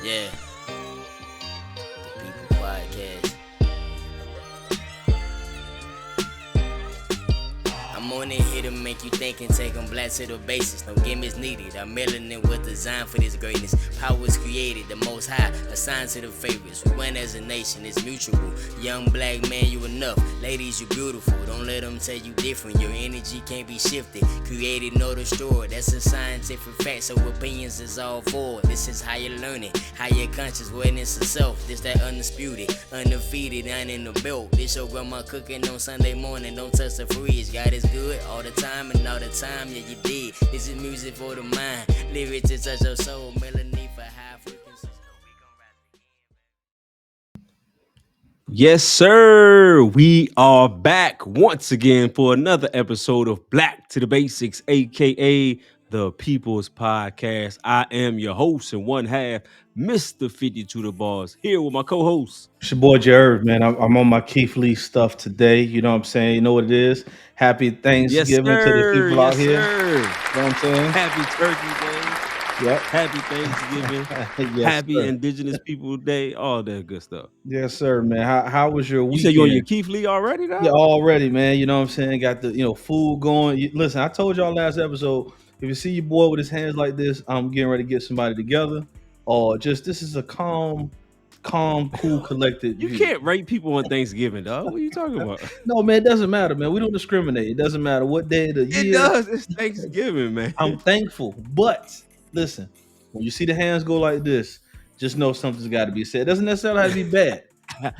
Yeah, the People Podcast. I'm on it here to make you think and take them black to the basis. No gimmicks needed. Our melanin was designed for this greatness. Power was created, the most high, assigned to the favorites. We win as a nation, it's mutual. Young black man, you enough. Ladies, you beautiful. Don't let them tell you different. Your energy can't be shifted. Created, nor destroyed. That's a scientific fact, so opinions is all forward. This is how you're learning, how your conscious awareness of self. This that undisputed, undefeated, down in the belt. This your grandma cooking on Sunday morning. Don't touch the fridge. God is good all the time and all the time. Yeah, you did. This is music for the mind. Lyrics to touch your soul. Melody for high frequencies. Yes, sir. We are back once again for another episode of Black to the Basics, aka the People's Podcast. I am your host and one half, Mr. 52 the Bars, here with my co-host. It's your boy Jared, man. I'm on my Keith Lee stuff today. You know what I'm saying? You know what it is? Happy Yes, Thanksgiving to the sir. people out Yes, here. sir. You know what I'm saying? Happy Turkey Day. Yep. Happy Thanksgiving. Yes, Happy sir. Indigenous People Day. All that good stuff. Yes, sir, man. How was your You said you on your weekend? Keith Lee already, Yeah, though? already, man. You know what I'm saying? Got the food going. Listen, I told y'all last episode, if you see your boy with his hands like this, I'm getting ready to get somebody together. Or just this is a calm, cool, collected You view. can't rate people on Thanksgiving, dog. What are you talking about? No, man, it doesn't matter, man. We don't discriminate. It doesn't matter what day of the It year. does. It's Thanksgiving, man. I'm thankful. But listen, when you see the hands go like this, just know something's got to be said. It doesn't necessarily have to be bad,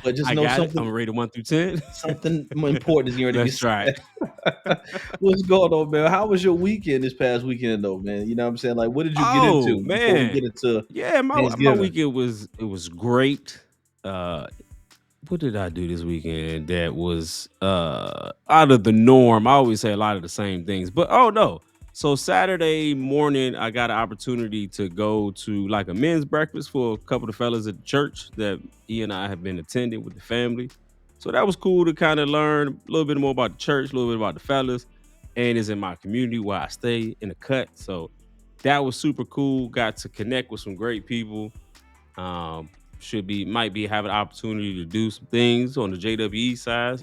but just I know got it. I'm something rated 1 through 10. something more important is going to be Let's try said. it. What's going on, man? How was your weekend this past weekend, though, man? You know what I'm saying? Like, what did you get Oh into before we get man, into yeah, my Thanksgiving? weekend was great. What did I do this weekend that was out of the norm? I always say a lot of the same things, but oh no. So Saturday morning, I got an opportunity to go to like a men's breakfast for a couple of fellas at the church that he and I have been attending with the family. So that was cool to kind of learn a little bit more about the church, a little bit about the fellas, and it's in my community where I stay in the cut. So that was super cool. Got to connect with some great people. Um, might be having an opportunity to do some things on the JWE side.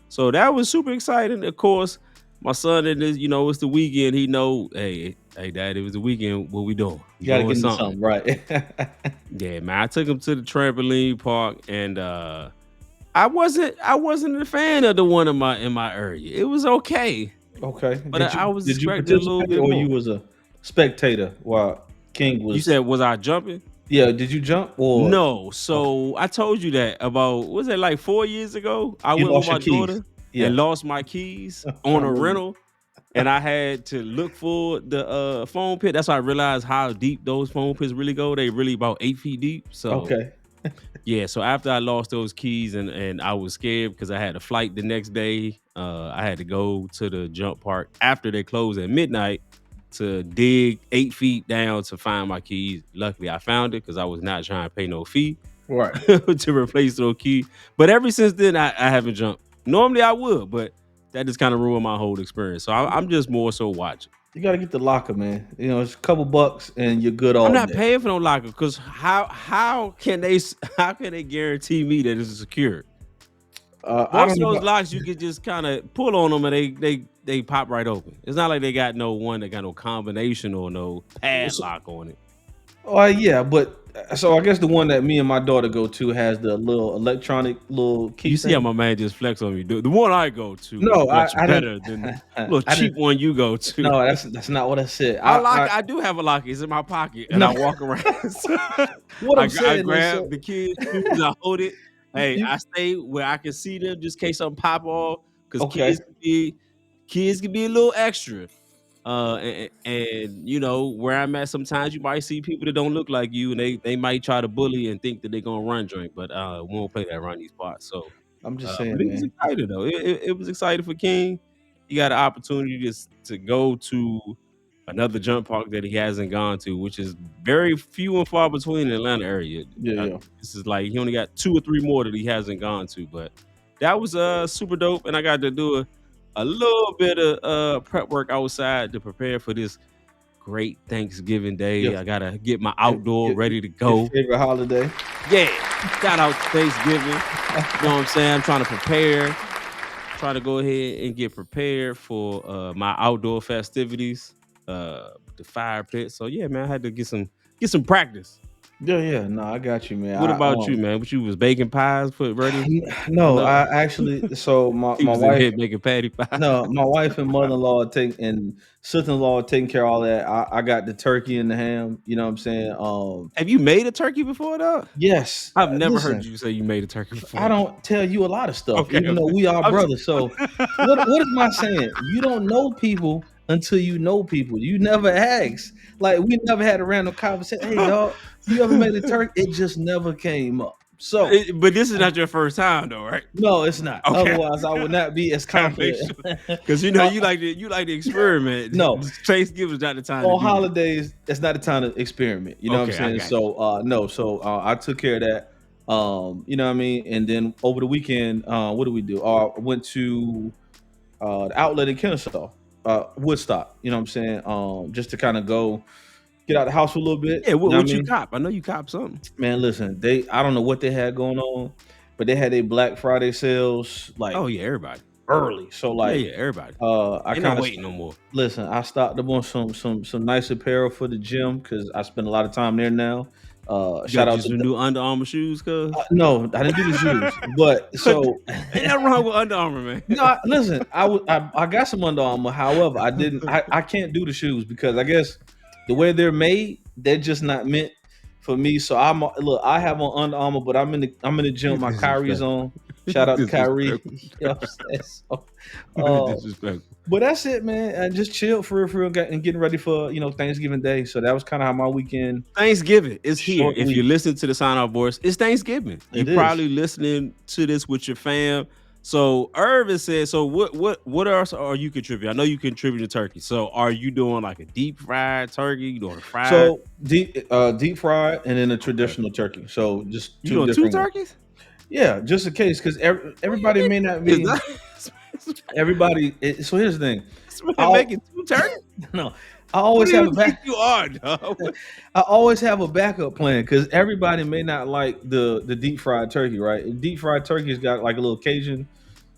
So that was super exciting. Of course, my son and this, it's the weekend. He know, hey, dad, it was the weekend. What we doing? You got to Doing get into something. something, right? Yeah, man. I took him to the trampoline park, and I wasn't a fan of the one in my area. It was okay, Okay. but I was Did you expecting a little participate bit or more. you was a spectator while King You was? said, was I jumping? Yeah. Did you jump or No. okay. So I told you that about, was it like 4 years ago? I You went with lost my your keys? daughter Yeah, and lost my keys I on a remember. rental, and I had to look for the foam pit. That's how I realized how deep those foam pits really go. They really about 8 feet deep. So Okay. yeah, so after I lost those keys and I was scared because I had a flight the next day, I had to go to the jump park after they closed at midnight to dig 8 feet down to find my keys. Luckily, I found it because I was not trying to pay no fee Right. to replace those keys. But ever since then, I haven't jumped. Normally I would, but that just kind of ruined my whole experience. So I'm just more so watching. You got to get the locker, man. You know, it's a couple bucks and you're good I'm all not day. paying for no locker because how can they guarantee me that it's secure? I Most don't of know. those locks you could just kind of pull on them and they pop right open. It's not like they got no one that got no combination or no padlock on it. Oh yeah, but so I guess the one that me and my daughter go to has the little electronic little key You see how thing. my man just flex on me. The one I go to is No, much I didn't. better than the I little cheap didn't. one you go to. No, that's not what I said. I do have a locker. It's in my pocket, and I No. walk around. So What I'm I saying is, grab the kids' shoes, I hold it. Hey, you I stay where I can see them just in case something pop off. Because okay? kids can be a little extra. And where I'm at, sometimes you might see people that don't look like you, and they might try to bully and think that they're gonna run joint, but we won't play that around these parts. So, I'm just but saying, it was man. exciting though. It was exciting for King. He got an opportunity to go to another jump park that he hasn't gone to, which is very few and far between in the Atlanta area. Yeah, yeah. This is like he only got 2 or 3 more that he hasn't gone to, but that was super dope, and I got to do a little bit of prep work outside to prepare for this great Thanksgiving Day. Your I gotta get my your outdoor your, ready to your go. favorite holiday? Yeah, shout out to Thanksgiving. You know what I'm saying? I'm trying to prepare. Try to go ahead and get prepared for my outdoor festivities, the fire pit. So yeah, man, I had to get some practice. Yeah. No, I got you, man. What about you, man? What you was baking pies, put ready? I No, know I actually. So my he my was in wife. here making patty pies. No, my wife and mother-in-law and sister-in-law taking care of all that. I got the turkey and the ham. You know what I'm saying? Have you made a turkey before, though? Yes. I've never heard Listen, you say you made a turkey I before. don't tell you a lot of stuff, Okay, even though okay. we are I'm just, brothers. So, what is my saying? You don't know people until you know people. You never ask. Like we never had a random conversation. Hey, dog, you ever made a turkey? It just never came up. So, But this is not your first time, though, right? no, it's not. Okay, Otherwise, I would not be as gotta make confident. sure because you know Uh, you like to experiment. no, Thanksgiving's not the time to on do that. holidays, it's not the time to experiment. You know what I'm Okay, I saying? got you. So no, so I took care of that. You know what I mean? And then over the weekend, what did we do? I went to the outlet in Kennesaw, Woodstock, you know what I'm saying? Just to kind of go get out the house for a little bit. Yeah, You know what I what you mean? cop? I know you cop something. Man, listen, I don't know what they had going on, but they had a Black Friday sales like Oh yeah, everybody. early. So Yeah, like yeah, everybody. I Ain't no kind of waiting no more. listen, I stocked up on some nice apparel for the gym because I spend a lot of time there now. You Shout got you out to some new Under Armour shoes, cuz? no, I didn't do the shoes, but Ain't so nothing wrong with Under Armour, man. no, listen, I got some Under Armour. However, I can't do the shoes because I guess the way they're made, they're just not meant for me. So look, I have on Under Armour, but I'm in the gym. You with My Kyrie's disrespectful. on. You Shout out to Kyrie. disrespectful. You know what I'm saying? So, You uh, disrespectful. but that's it, man. I just chilled for real, and getting ready for Thanksgiving Day. So that was kind of how my weekend. Thanksgiving is here. Short If you're week. listening to the Sign Off Voice, it's Thanksgiving. You It is. probably listening to this with your fam. So Irvin said, so what else are you contributing? I know you contribute to turkey. So are you doing like a deep fried turkey? You doing a fried? So deep fried and then a traditional turkey. So just You two doing two different ones. turkeys? Yeah, just in case, because everybody may not Is be that everybody. So here's the thing. this man I'll- making two turkeys? No, What I always do have you a think back. you are, dog? I always have a backup plan because everybody may not like the deep fried turkey, right? And deep fried turkey's got like a little Cajun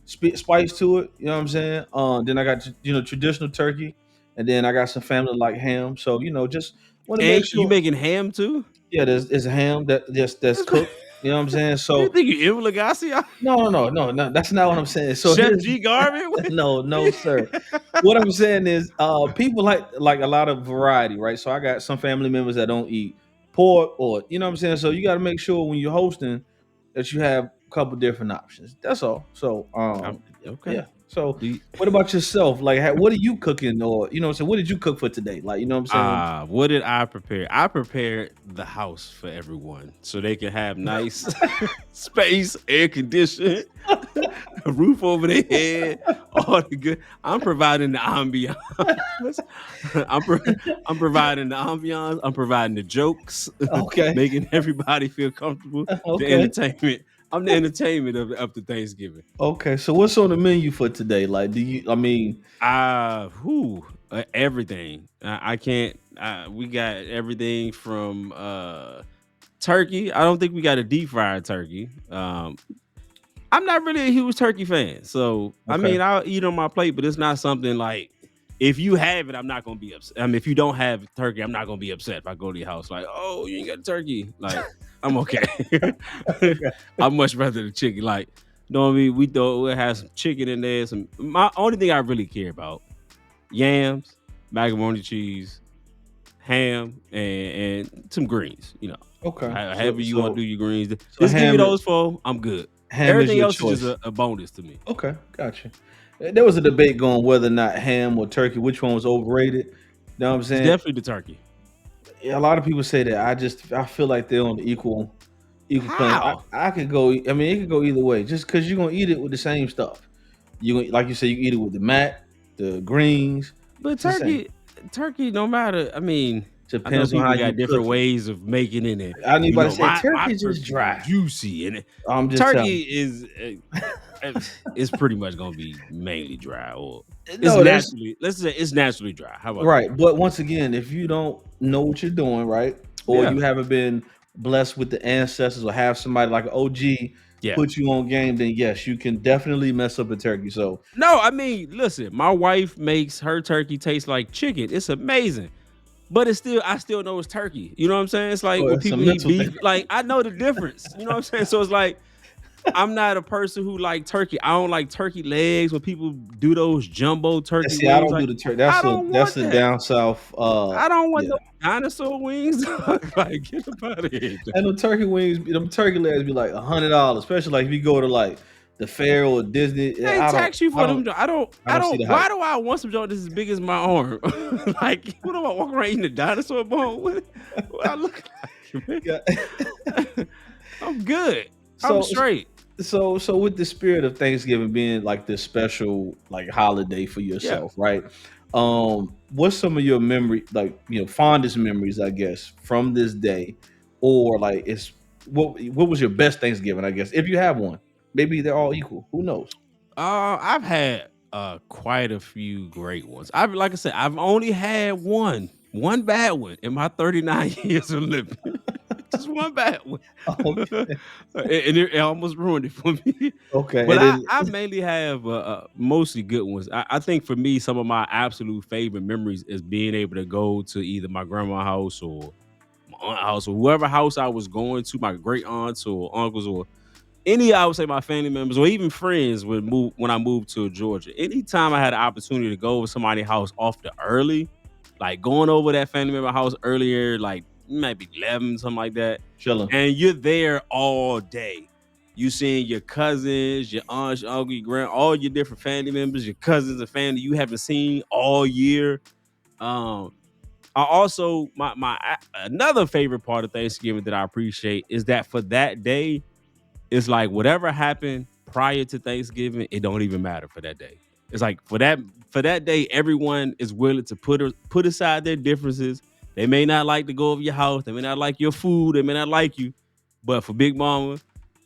spice to it. You know what I'm saying? Then I got traditional turkey, and then I got some family like ham. So just want to And make you sure. making ham too? Yeah, there's a ham that's cooked. You know what I'm saying? You So think you Emma Lagasse? no, that's not what I'm saying. So Chef here's G Garvin? no, sir. What I'm saying is, people like a lot of variety, right? So I got some family members that don't eat pork, or you know what I'm saying. So you got to make sure when you're hosting that you have a couple different options. That's all. So Okay. yeah. So Do you- what about yourself? Like, what are you cooking, or what I'm saying? What did you cook for today? Like, you know what I'm saying? What did I prepare? I prepared the house for everyone so they can have nice space, air conditioning, a roof over their head, all the good. I'm providing the ambiance. I'm providing the ambiance. I'm providing the jokes, Okay. making everybody feel comfortable. The Okay. entertainment. I'm the entertainment of the Thanksgiving. Okay. So what's on the menu for today? Like, Everything. I can't. We got everything from turkey. I don't think we got a deep fried turkey. I'm not really a huge turkey fan, so I Okay. mean, I'll eat on my plate, but it's not something like. If you have it, I'm not gonna be upset. I mean, if you don't have turkey, I'm not gonna be upset if I go to your house like, oh, you ain't got turkey. Like, I'm okay. I'd much rather the chicken. Like, you know what I mean? We'll have some chicken in there. My only thing I really care about: yams, macaroni cheese, ham, and some greens. You know, Okay. however you want to do your greens. Just give ham me is- those four. I'm good. ham Everything is your else choice. is just a bonus to me. Okay, gotcha. There was a debate going whether or not ham or turkey, which one was overrated. You know what I'm It's saying? definitely the turkey. Yeah, a lot of people say that. I feel like they're on the equal plane. How? I could go. I mean, it could go either way. Just because you're gonna eat it with the same stuff. Like you said, you can eat it with the mat, the greens. But It's the same. turkey, no matter. I mean, I know Depends on people how you got different cook it. ways of making it. And, I need to say my turkey just turkey dry. juicy, and I'm just telling turkey you. is it's pretty much gonna be mainly dry. Or It's No, that's naturally, let's say it's naturally dry. How about that? right. But once again, if you don't know what you're doing, right, or Yeah. you haven't been blessed with the ancestors or have somebody like an OG Yeah. put you on game, then yes, you can definitely mess up a turkey. So No, I mean, listen, my wife makes her turkey taste like chicken. It's amazing. But it's still, I still know it's turkey. You know what I'm saying? It's like oh, when it's a people eat mental thing. beef, like I know the difference. You know what I'm saying? So it's like I'm not a person who like turkey. I don't like turkey legs when people do those jumbo And turkey see, I wings. don't do Like the turkey. I don't want That's a that. down south. I don't want Yeah. no dinosaur wings. Like get up out of here. And the turkey wings, them turkey legs be like $100, especially like if you go to like the fair or Disney. They tax you I for don't, them. I don't. I I don't see don't. the Why hype. do I want some joint that's as big as my arm? Like what am I walking around eating a dinosaur bone? What I look like, man? Yeah. I'm good. I'm So straight. so with the spirit of Thanksgiving being like this special like holiday for Yeah. yourself, right? What's some of your memory, like fondest memories, I guess, from this day, or like it's what was your best Thanksgiving, I guess, if you have one? Maybe they're all equal. Who knows? I've had quite a few great ones. I've like I said, I've only had one bad one in my 39 years of living. Just one bad one. Okay, And it almost ruined it for me. okay, But and then I mainly have mostly good ones. I think for me, some of my absolute favorite memories is being able to go to either my grandma's house or my aunt's house or whoever house I was going to, my great aunts or uncles or any, I would say my family members or even friends would move when I moved to Georgia. Anytime I had an opportunity to go over somebody's house off the early, like going over that family member house earlier, like maybe 11, something like that, chilling. and you're there all day. You seeing your cousins, your aunts, your uncle, your grand, all your different family members, your cousins and family you haven't seen all year. Um, I also another favorite part of Thanksgiving that I appreciate is that for that day, it's like whatever happened prior to Thanksgiving, it don't even matter for that day. It's like for that day, everyone is willing to put aside their differences. They may not like to go over your house, they may not like your food, they may not like you, but for Big Mama,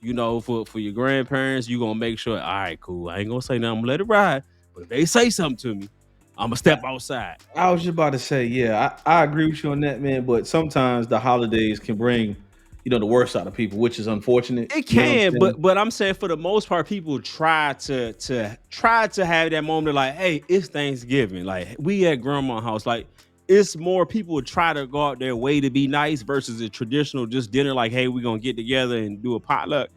for your grandparents, you gonna make sure. All right, cool. I ain't gonna say nothing. I'm gonna let it ride. But if they say something to me, I'm gonna step outside. I was just about to say, yeah, I agree with you on that, man. But sometimes the holidays can bring, the worst out of people, which is unfortunate. It You know what I'm can, saying? but I'm saying for the most part, people try to have that moment like, hey, it's Thanksgiving. Like we at grandma's house. Like it's more people would try to go out their way to be nice versus a traditional just dinner, like, hey, we're gonna get together and do a potluck.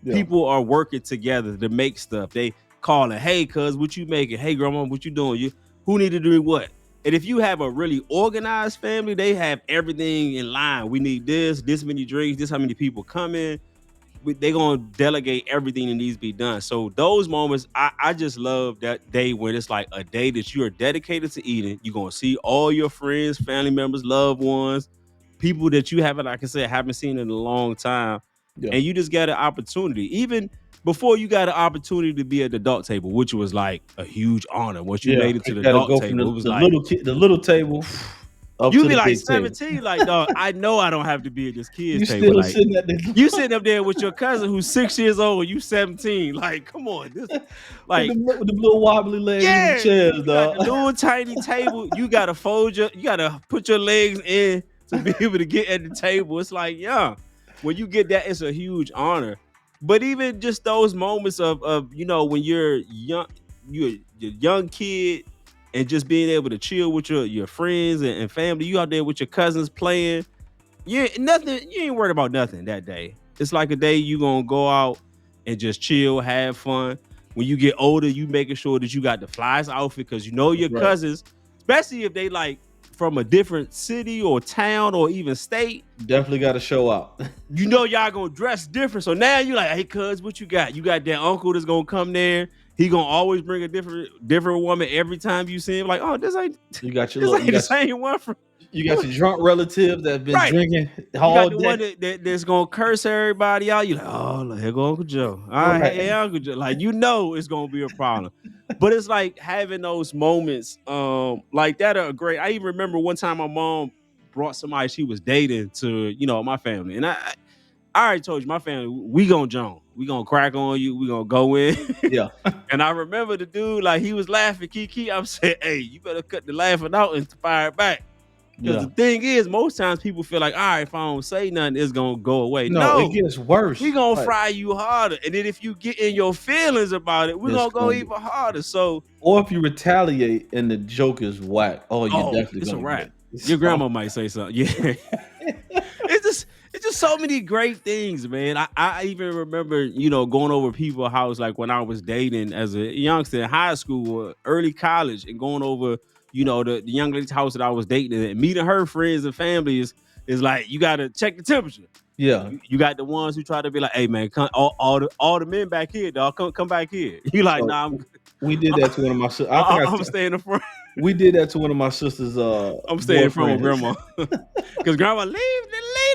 Yeah, People are working together to make stuff. They calling, hey, cuz, what you making? Hey, grandma, what you doing? You who need to do what? And if you have a really organized family, they have everything in line. We need this many drinks, this how many people come in. They're gonna delegate everything that needs to be done. So those moments, I just love that day when it's like a day that you are dedicated to eating. You're gonna see all your friends, family members, loved ones, people that you haven't, like I said, haven't seen in a long time, yeah, and you just got an opportunity. Even before you got an opportunity to be at the adult table, which was like a huge honor. Once you yeah. made it to You the got to adult go from table, it was the like the little table up you to be the like big table. 17, like dog. I know I don't have to be at this You kids table. still Like sitting at the you sitting up there with your cousin who's 6 years old and you 17. Like, come on. with Like, the little wobbly legs in the yeah, chairs, you got the dog. little tiny table. You gotta you gotta put your legs in to be able to get at the table. It's like, yeah, when you get that, it's a huge honor. But even just those moments of when you're young, you're a young kid and just being able to chill with your friends and family, you out there with your cousins playing. You ain't worried about nothing that day. It's like a day you gonna go out and just chill, have fun. When you get older, you making sure that you got the flyest outfit because you know your Right. cousins, especially if they like from a different city or town or even state. Definitely got to show out. You know y'all gonna dress different. So now you like, hey, cuz, what you got? You got that uncle that's gonna come there. He gonna always bring a different woman every time you see him. Like, oh, this ain't You got your this little, ain't the same one from you got your drunk relative that's been right. drinking You all got the day. one that's gonna curse everybody out. You like, oh, look, here go Uncle Joe. All right, Right. hey, Uncle Joe. Like, it's gonna be a problem. But it's like having those moments, like that are great. I even remember one time my mom brought somebody she was dating to, my family, and I already told you, my family, we gonna jump. We gonna crack on you. We gonna go in. Yeah. And I remember the dude, like, he was laughing, Kiki. I'm saying, hey, you better cut the laughing out and fire it back. Because Yeah. the thing is, most times people feel like, all right, if I don't say nothing, it's gonna go away. No, it No, gets worse. we gonna Like, fry you harder. And then if you get in your feelings about it, we're it's gonna go gonna be, even harder. So, or if you retaliate and the joke is whack, oh, you're definitely it's a gonna wrap. get it. Your grandma might say something. Yeah. It's just so many great things, man. I even remember, going over people's house like when I was dating as a youngster in high school or early college and going over, the young lady's house that I was dating and meeting her friends and family is like, you gotta check the temperature. Yeah. You got the ones who try to be like, hey man, come, all the men back here, dog. Come back here. You like, So nah, we did that to one of my sisters. I think I'm staying in the front. we did that to one of my sister's I'm staying in front of boyfriends. grandma. Because grandma, leave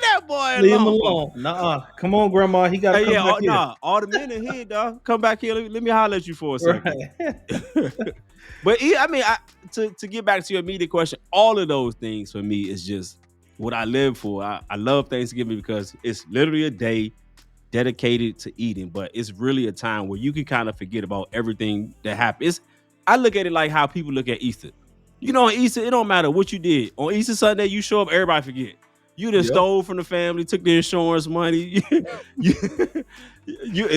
that boy Leave him alone. alone. Nuh-uh. Come on, grandma. He gotta Hey, come yeah, back here. all the men in here, dog. Come back here. Let me holler at you for a second. Right. But I mean, to get back to your immediate question, all of those things for me is just what I live for. I love Thanksgiving because it's literally a day dedicated to eating, but it's really a time where you can kind of forget about everything that happens. I look at it like how people look at Easter. On Easter, it don't matter what you did. On Easter Sunday, you show up, everybody forget. You done Yep. stole from the family, took the insurance money. you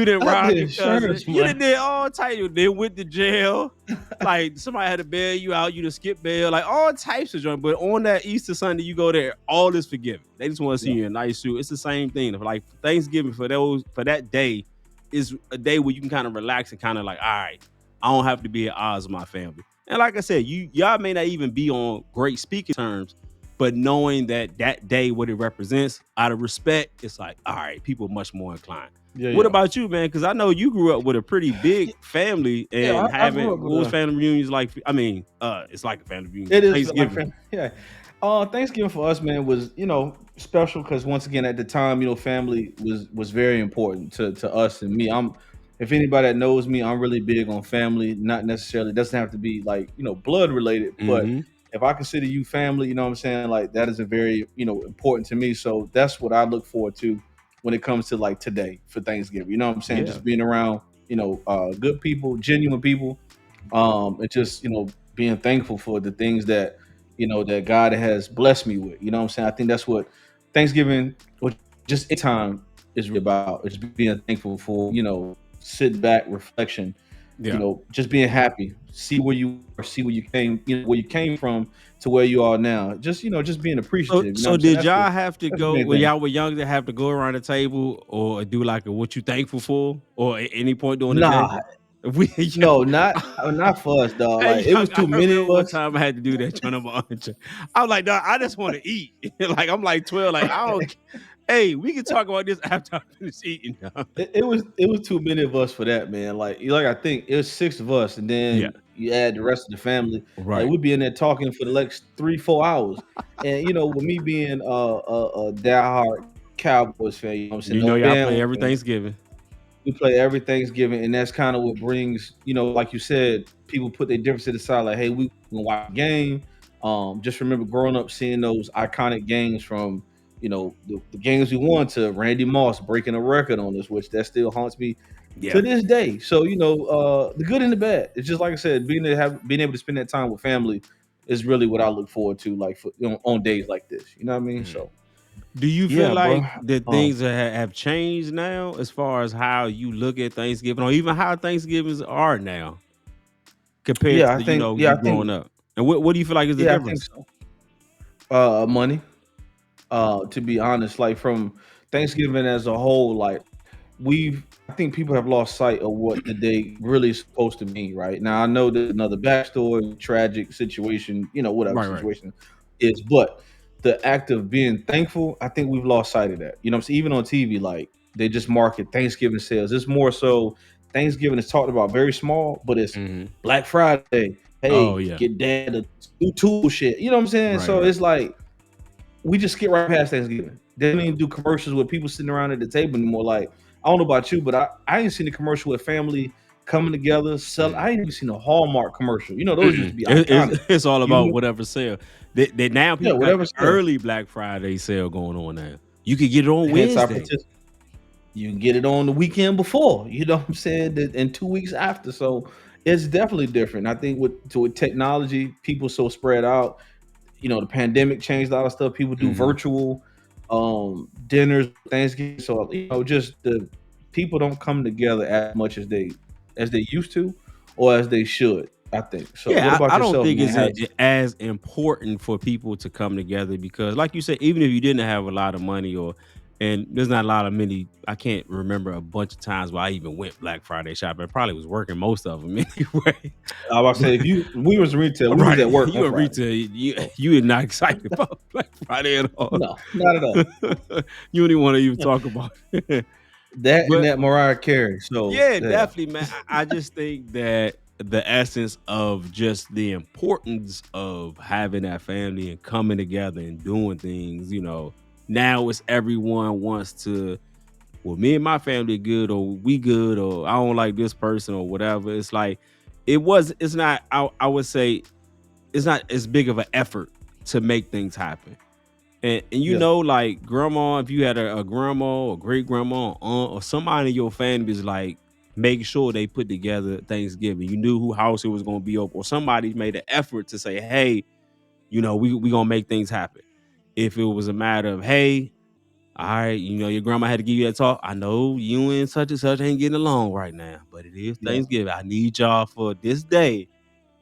didn't Not rob the your cousin. insurance You done money. did all types of. They went to jail. Like somebody had to bail you out. You done skip bail. Like all types of junk. But on that Easter Sunday, you go there, all is forgiven. They just want to see Yeah. you in a nice suit. It's the same thing. Like Thanksgiving for that day is a day where you can kind of relax and kind of like, all right, I don't have to be at odds with my family. And like I said, y'all may not even be on great speaking terms, but knowing that day, what it represents, out of respect, it's like, all right, people are much more inclined. Yeah, What yeah. about you, man? Because I know you grew up with a pretty big family and Yeah, I having grew up with what was a. family reunions like? I mean, it's like a family reunion. It is like Thanksgiving. family. Yeah. Thanksgiving for us, man, was special because once again at the time, family was very important to us and me. If anybody that knows me, I'm really big on family. Not necessarily doesn't have to be like blood related, but Mm-hmm. if I consider you family, you know what I'm saying, like that is a very important to me. So that's what I look forward to when it comes to like today for Thanksgiving. You know what I'm saying? Yeah. Just being around good people, genuine people, and just being thankful for the things that that God has blessed me with. You know what I'm saying? I think that's what Thanksgiving or just any time is really about. Is being thankful for sit back, reflection. Yeah. Just being happy, see where you are, see where you came, where you came from to where you are now. Just just being appreciative. You know So what I'm saying? did y'all have to that's the go main when thing. y'all were younger? Have to go around the table or do like a what you thankful for, or at any point during the day? Nah, We no, not for us, dog. Hey, Like it was I too many remember of one us. time I had to do that. Trying to I was like, dog, I just want to eat. Like I'm like 12. Like I don't. Hey, we can talk about this after I finish eating. Dog. It was too many of us for that, man. Like I think it was 6 of us, and Yeah. then you add the rest of the family. Like Right. we'd be in there talking for the next 3-4 hours. And with me being a diehard Cowboys fan, you know what I'm saying? You know, y'all Bama play every fan, Thanksgiving. we play every Thanksgiving, and that's kind of what brings, like you said, people put their differences aside. Like, hey, we gonna watch a game. Just remember growing up seeing those iconic games from, the games we won to Randy Moss breaking a record on us, which that still haunts me Yeah. to this day. So the good and the bad. It's just like I said, being able to spend that time with family is really what I look forward to, like for on days like this. You know what I mean? So Do you feel yeah, bro. like that things have changed now as far as how you look at Thanksgiving or even how Thanksgivings are now compared Yeah, to, I you think growing up? And what do you feel like is the yeah, I think difference? so. Money. To be honest, like from Thanksgiving as a whole, like I think people have lost sight of what the day really is supposed to mean. Right now, I know there's another backstory, tragic situation, whatever Right. situation is, but the act of being thankful, I think we've lost sight of that. You know what I'm saying? Even on TV, like they just market Thanksgiving sales. It's more so Thanksgiving is talked about very small, but it's Hmm. Black Friday. Oh, Hey, yeah. get dad to do tool shit. You know what I'm saying? So Right. it's like we just skip right past Thanksgiving. They don't even do commercials with people sitting around at the table anymore. Like, I don't know about you, but I ain't seen a commercial with family coming together. I ain't even seen a Hallmark commercial. Those used to be iconic. It's all You about know, whatever sale. They now yeah, people got whatever the sale. early Black Friday sale going on now. You could get it on Hence our Wednesday. participation. You can get it on the weekend before, you know what I'm saying, and 2 weeks after. So it's definitely different. I think with technology, people so spread out. The pandemic changed a lot of stuff. People do Mhm. virtual dinners, Thanksgiving. So just the people don't come together as much as they used to, or as they should. I think. So, what Yeah, about I don't yourself, think man? it's as important for people to come together because, like you said, even if you didn't have a lot of money and there's not a lot of many, I can't remember a bunch of times where I even went Black Friday shopping. I probably was working most of them anyway. I was about to say, But if we was retail, we was right, at work on you a Friday. retail, So you are not excited about Black Friday at all. no, not at all. You don't even want to even talk about it. That and But that Mariah Carey. So yeah, yeah, definitely, man. I just think that the essence of just the importance of having that family and coming together and doing things, now it's everyone wants to, well, me and my family good, or we good, or I don't like this person, or whatever. It's like, it's not, I would say, it's not as big of an effort to make things happen. And yeah, like grandma, if you had a grandma or great grandma or aunt or somebody in your family is like, make sure they put together Thanksgiving. You knew who house it was gonna be open, or somebody made an effort to say, hey, we gonna make things happen. If it was a matter of, hey, all right, your grandma had to give you that talk. I know you and such and such ain't getting along right now, but it is yeah. Thanksgiving. I need y'all for this day.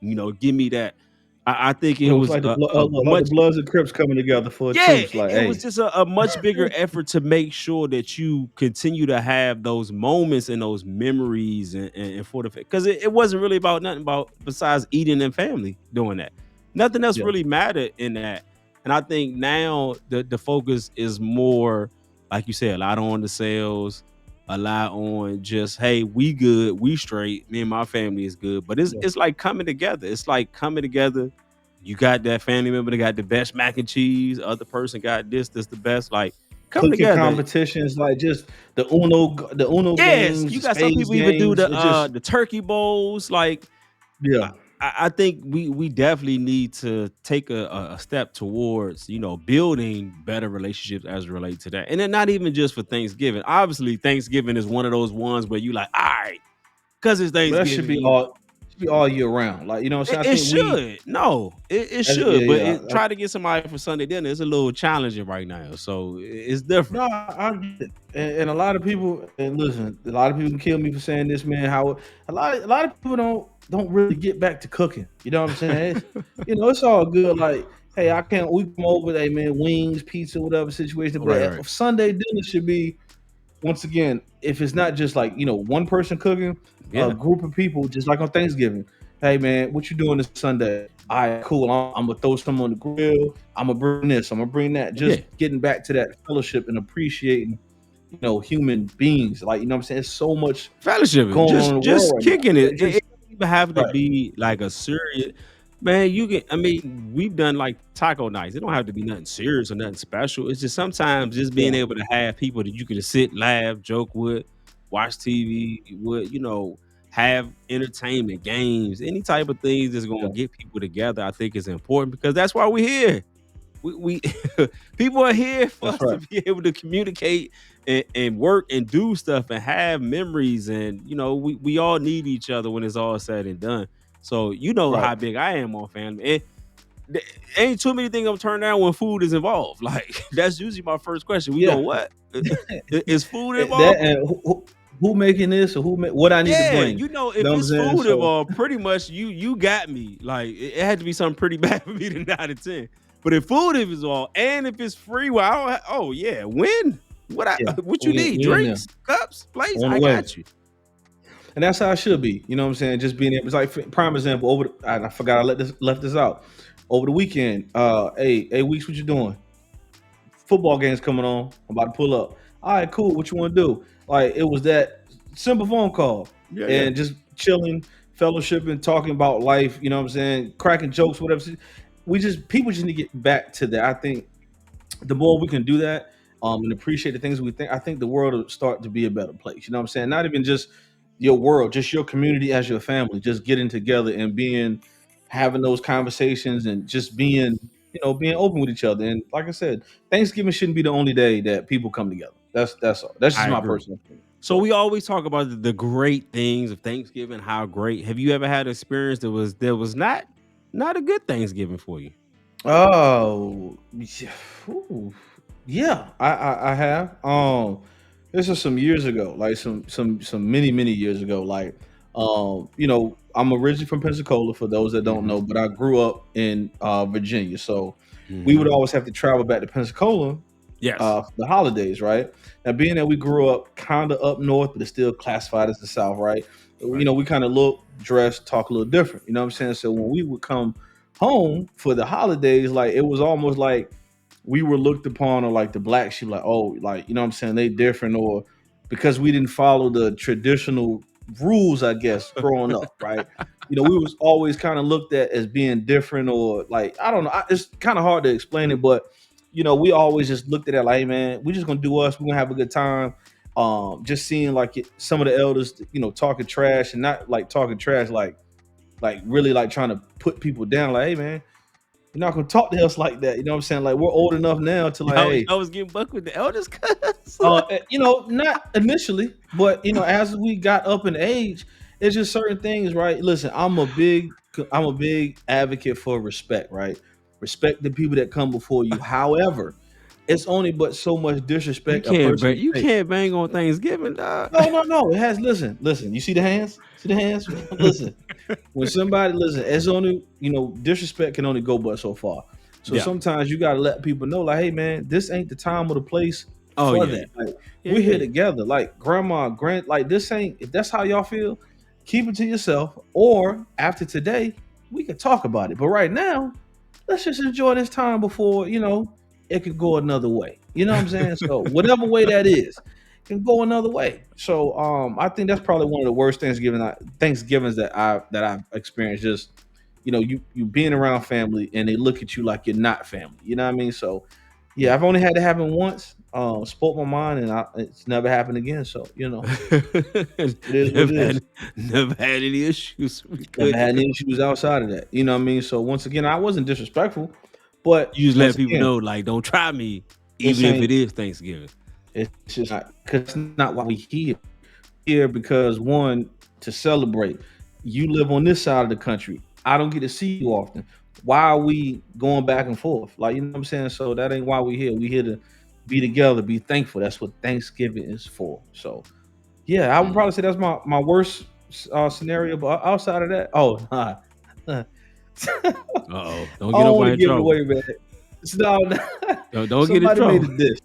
Give me that. I think it It was was like a like the much Bloods and Crips coming together for a yeah, truce. it, Like, it was hey, just a much bigger effort to make sure that you continue to have those moments and those memories and for the because it wasn't really about nothing about besides eating and family doing that. Nothing else yeah, really mattered in that. And I think now the focus is more, like you said, a lot on the sales, a lot on just, hey, we good, we straight, me and my family is good. But it's yeah. it's like coming together. It's like coming together. You got that family member that got the best mac and cheese. Other person got this the best. Like, come Cooking together. competitions, like just the Uno Yes, games, you the got some spades people even do games. It just the turkey bowls. Like, I, yeah, I think we definitely need to take a step towards building better relationships as it relates to that, and then not even just for Thanksgiving. Obviously, Thanksgiving is one of those ones where you like, all right, because it's but that should Thanksgiving. be all year round. Like what I'm It saying. I think we should. No, it yeah, should. But yeah. try to get somebody for Sunday dinner. It's a little challenging right now. So it's different. No, I get it. And a lot of people, and listen, a lot of people can kill me for saying this, man. How a lot of people don't really get back to cooking. You know what I'm saying? It's all good. Like, hey, I can't. We come over, hey man, wings, pizza, whatever situation. But Right, right. Sunday dinner should be, once again, if it's not just like one person cooking, a Yeah. group of people, just like on Thanksgiving. Hey man, what you doing this Sunday? All right, cool. I'm gonna throw some on the grill. I'm gonna bring this. I'm gonna bring that. Yeah. Just getting back to that fellowship and appreciating, human beings. Like, what I'm saying? There's so much Fellowshipping. going on Just in the world just right now. kicking it. It Just doesn't even have to right. be like a serious man. We've done like taco nights. It don't have to be nothing serious or nothing special. It's just sometimes just being Yeah. able to have people that you can sit, laugh, joke with, watch TV with, have entertainment, games, any type of things that's gonna Yeah. get people together, I think is important because that's why we're here. We people are here for That's us to right. be able to communicate and work and do stuff and have memories, and we all need each other when it's all said and done. So Right. how big I am on family, and there ain't too many things I'm turning down when food is involved. Like, that's usually my first question. We go, Yeah. what is food That involved? and who making this, or what I need to Yeah, bring. You if know what I'm it's saying? food So involved, pretty much you got me. Like, it had to be something pretty bad for me to 9 to 10. But if food is involved, and if it's free, well, I don't oh yeah, when? yeah, What you need? we in there Drinks, cups, plates? on the I way. got you. And that's how it should be. You know what I'm saying? Just being able, it's like prime example. I forgot I left this out. Over the weekend, hey, Weeks, what you doing? Football games coming on. I'm about to pull up. All right, cool. What you want to do? Like, it was that simple phone call Yeah, yeah. and just chilling, fellowshipping, talking about life. You know what I'm saying? Cracking jokes, whatever. People just need to get back to that. I think the more we can do that, and appreciate the things we think, I think the world will start to be a better place. You know what I'm saying? Not even just your world, just your community as your family, just getting together and having those conversations and just being being open with each other. And like I said, Thanksgiving shouldn't be the only day that people come together. That's all. That's just I my agree. personal opinion. So we always talk about the great things of Thanksgiving, how great. Have you ever had an experience that was not a good Thanksgiving for you? Oh, yeah, ooh, yeah, I have. This is some years ago, like some many years ago. Like, I'm originally from Pensacola. For those that don't Mhm. know, but I grew up in Virginia, so we would Mhm. always have to travel back to Pensacola Yes. for the holidays, right? Now, being that we grew up kind of up north, but it's still classified as the South, right? Right. We kind of look, dress, talk a little different. You know what I'm saying? So when we would come home for the holidays, like it was almost like we were looked upon, or like the black sheep, like, oh, like, you know what I'm saying, they different, or because we didn't follow the traditional rules, I guess, growing up, right? We was always kind of looked at as being different, or like, I don't know, it's kind of hard to explain it, but we always just looked at it like, hey, man, we're just gonna do us, we're gonna have a good time. Just seeing like some of the elders, talking trash, and not like talking trash, like really like trying to put people down, like, hey, man, you're not gonna talk to us like that. You know what I'm saying? Like, we're old enough now to, like, Y'all, hey, y'all was getting buck with the elders, cuz. not initially, but as we got up in age, it's just certain things, right? Listen, I'm a big advocate for respect, right? Respect the people that come before you. However, it's only but so much You disrespect a can't person bang, can you take. can't bang on Thanksgiving, dog. No, no, no. It has, listen. You see the hands? See the hands? Listen. When somebody, listen, it's only, disrespect can only go but so far. So Yeah. sometimes you gotta let people know, like, hey, man, this ain't the time or the place Oh for yeah, that. Like, yeah, we're yeah, here yeah. together. Like, grandma, like, this ain't, if that's how y'all feel, keep it to yourself. Or after today, we can talk about it. But right now, let's just enjoy this time before, it could go another way. You know what I'm saying? So whatever way that is, can go another way. So I think that's probably one of the worst Thanksgivings that I've experienced. Just, you being around family and they look at you like you're not family. You know what I mean? So yeah, Yeah. I've only had it happen once. Spoke my mind, and it's never happened again. So it is what never it is. had never had any issues. We Never good to had go. any issues outside of that. You know what I mean? So once again, I wasn't disrespectful, but You just let once people again, know, like, don't try me, this even if ain't. it is Thanksgiving. It's just not, because it's not why we here. Here because, one, to celebrate. You live on this side of the country. I don't get to see you often. Why are we going back and forth? Like, you know what I'm saying? So that ain't why we here. We here to be together, be thankful. That's what Thanksgiving is for. So yeah, I would Mm. probably say that's my worst scenario. But outside of that, oh nah. I Uh-oh. Don't get don't want nobody to in give it trouble. away, man. No, Don't get in somebody made trouble. a dish.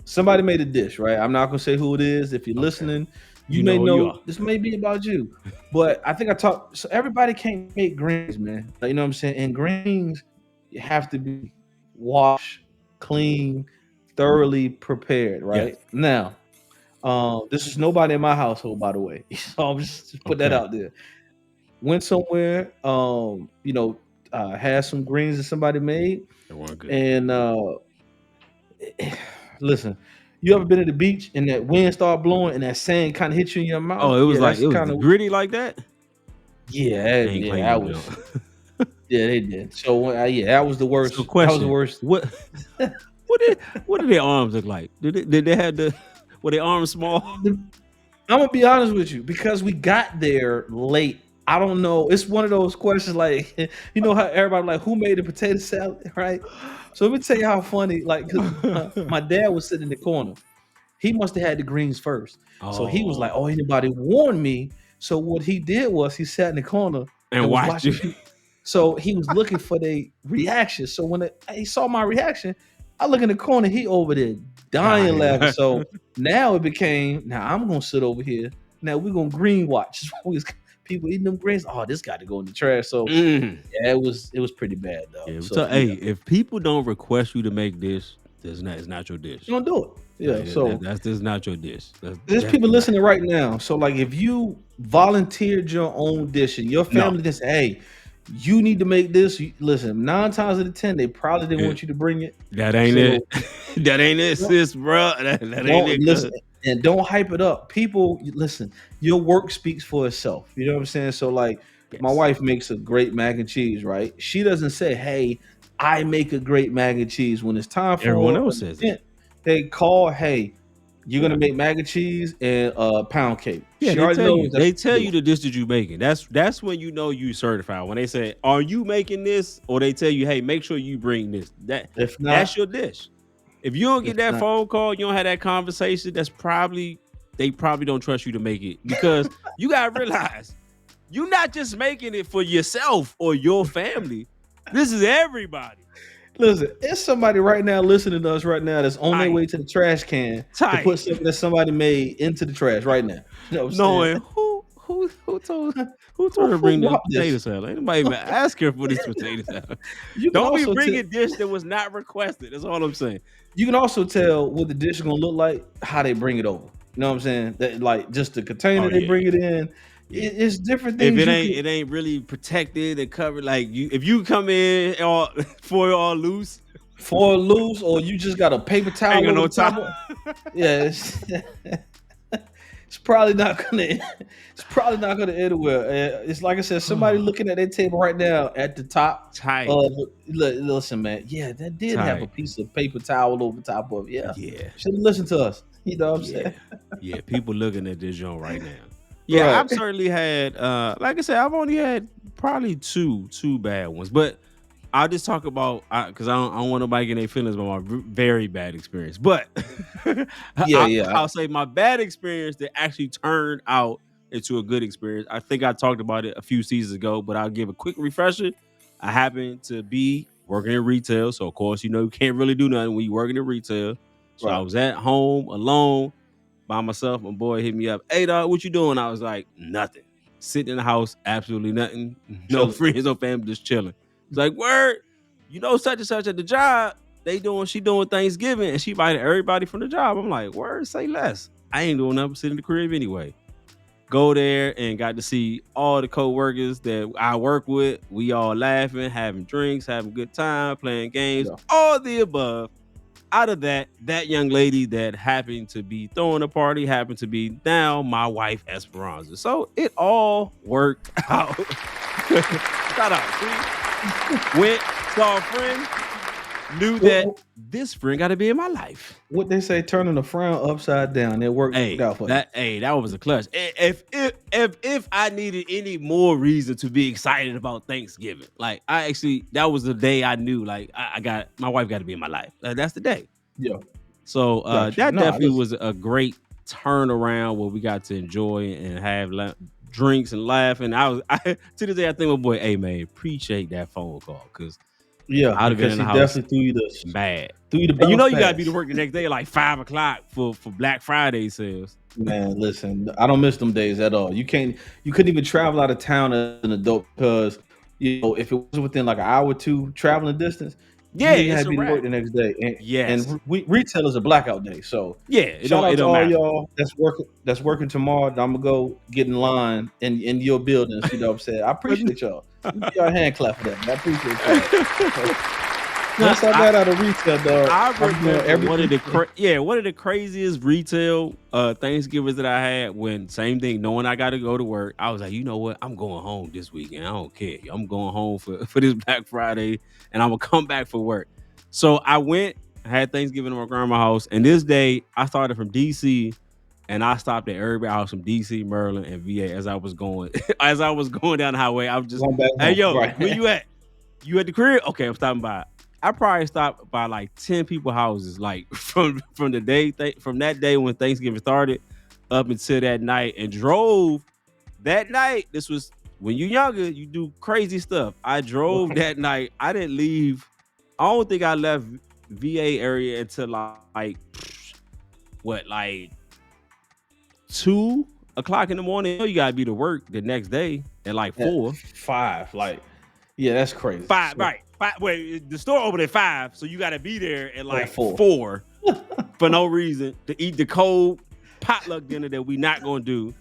Somebody made a dish, right? I'm not gonna say who it is. If you're Okay. listening, you You may know who you know are. this may be about you. But I think I talked, so everybody can't make greens, man. Like, you know what I'm saying? And greens, you have to be washed, clean, thoroughly prepared, Yes. right? Now, this is nobody in my household, by the way. So I'm just put that Okay. out there. Went somewhere, had some greens that somebody made, It weren't good. and listen, you ever been at the beach and that wind start blowing and that sand kind of hits you in your Oh, mouth? it was Yeah, like that's it was kind of, gritty like that? yeah, They ain't yeah, clean that them was, junk. yeah, they did. So yeah, that was the So worst. That was the question, worst. what did their arms look like? Did they have the were their arms small? I'm gonna be honest with you, because we got there late. I don't know. It's one of those questions, like, how everybody like, who made the potato salad, right? So let me tell you how funny. Like, 'cause my dad was sitting in the corner. He must have had the greens first. So he was like, Oh, "Oh, anybody warned me." So what he did was he sat in the corner and and was watched you. watching people. So he was looking for the reaction. So when he saw my reaction, I look in the corner. He over there dying Dying. laughing. So now it became, now I'm gonna sit over here. Now we're gonna green watch. People eating them greens. Oh, this got to go in the trash. So Mm. yeah, it was pretty bad though. Yeah, so So hey, yeah, if people don't request you to make this, it's not your dish. don't do it. Yeah. Like, So that's not your dish. That's there's people definitely not. listening right now. So, like, if you volunteered your own dish and your No, family just say, hey, you need to make this. Listen, 9 times out of 10, they probably didn't it, want you to bring it. that ain't it. So That ain't it, don't, sis, bro. That ain't don't it, listen, cuz. and don't hype it up. People, listen, your work speaks for itself. You know what I'm saying? So, like, my Yes. wife makes a great mac and cheese, right? She doesn't say, hey, I make a great mac and cheese. When it's time Everyone for else an says event, they call, hey, you're Yeah. gonna make mac and cheese and pound cake. Yeah, She they already tell you. knows that's They what tell to you do. the dish that you making. That's when you know you certified. When they say, "Are you making this?" or they tell you, "Hey, make sure you bring this." If That's not, your dish. If you don't if get that not, phone call, you don't have that conversation. They probably don't trust you to make it because you gotta realize you're not just making it for yourself or your family. This is everybody. listen, it's somebody right now listening to us right now that's on their Tight, way to the trash can to put tight. something that somebody made into the trash right now. You know what I'm saying? Knowing who told her to Who bring the bought potato this? salad? Anybody even ask her for this potato salad? You can Don't be also tell. bringing dish that was not requested. That's all I'm saying. You can also tell what the dish is gonna look like, how they bring it over. You know what I'm saying? That like just the container Oh they yeah, bring it in. yeah. It's different If things you can it ain't really protected and covered, like you, if you come in all foil all loose, for loose, or you just got a paper ain't towel got over no the top time. of. Yeah, it's probably not gonna. It's probably not gonna end well. It's like I said, somebody looking at their table right now at the top Tight, of. Listen, man. Yeah, that did have a tight. piece of paper towel over top of. It. Yeah, Yeah, should have listened to us. You know what I'm saying? yeah, yeah. People looking at this joint right now. Yeah, Right. I've certainly had. Like I said, I've only had probably two bad ones, but I'll just talk about because I don't want nobody getting their feelings about my very bad experience. But Yeah, yeah. I'll say my bad experience that actually turned out into a good experience. I think I talked about it a few seasons ago, but I'll give a quick refresher. I happen to be working in retail, so of course, you can't really do nothing when you're working in retail. So I Right. was at home alone by myself. My boy hit me up. Hey dog, what you doing? I was like, nothing. Sitting in the house, absolutely nothing. No Chilling. friends, no family, just chilling. It's like, word, such and such at the job, she doing Thanksgiving, and she invited everybody from the job. I'm like, word, say less. I ain't doing nothing, sitting in the crib anyway. Go there and got to see all the co-workers that I work with. We all laughing, having drinks, having a good time, playing games, Yeah. all the above. Out of that young lady that happened to be throwing a party happened to be now my wife Esperanza. So it all worked out. Shout out. See? Went, saw a friend, knew that this friend got to be in my life. What they say, turning a frown upside down. It worked out for you. That was a clutch. If I needed any more reason to be excited about Thanksgiving, like that was the day I knew, like my wife got to be in my life. That's the day. Yeah. So Gotcha. that Nah, definitely listen. was a great turnaround where we got to enjoy and have drinks and laugh. And to this day I think my boy, hey man, appreciate that phone call because Yeah, I'd have been because in the he house definitely mad. threw you the And you bounce gotta be to pass. work the next day at like 5 o'clock for Black Friday sales. Man, listen, I don't miss them days at all. You couldn't even travel out of town as an adult because if it was within like an hour or two traveling distance, Yeah, you it's had to a be to wrap. work the next day. Yes. And retail is a blackout day. So Yeah, it shout out to don't all matter. y'all that's working tomorrow. I'm gonna go get in line in your buildings. You know what I'm saying? I appreciate y'all. Give y'all a hand clap for that. Man. I appreciate y'all. Once I got out of retail, dog, I I'm doing remember everything. one of the craziest retail Thanksgivings that I had when same thing, knowing I got to go to work. I was like, you know what? I'm going home this weekend. I don't care. I'm going home for this Black Friday, and I'm gonna come back for work. So I went, had Thanksgiving at my grandma's house, and this day I started from DC, and I stopped at everybody's house from DC, Maryland, and VA as I was going down the highway. I was just, Going back hey home. yo, Right. where you at? You at the crib? Okay, I'm stopping by. I probably stopped by like 10 people's houses, like from that day when Thanksgiving started up until that night, and drove that night. This was when you're younger, you do crazy stuff. I drove that night. I didn't leave. I don't think I left VA area until like 2 o'clock in the morning. You gotta be to work the next day at like 4. 5. Like, yeah, that's crazy. 5, right? 5. Wait, the store opened at 5, so you got to be there at like 4 for no reason to eat the cold potluck dinner that we not gonna do.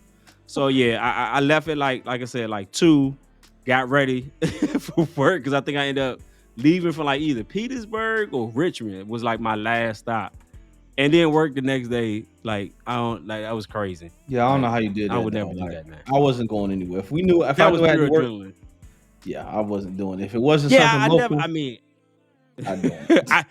So yeah, I left it like I said, like 2. Got ready for work because I think I ended up leaving for like either Petersburg or Richmond was like my last stop, and then work the next day. Like that was crazy. Yeah, I don't know how you did that. I would never dog. do Like, that, man. I wasn't going anywhere. If I That was knew I had pure to work, adrenaline. yeah, I wasn't doing it. If it wasn't Yeah, something local, I don't. I,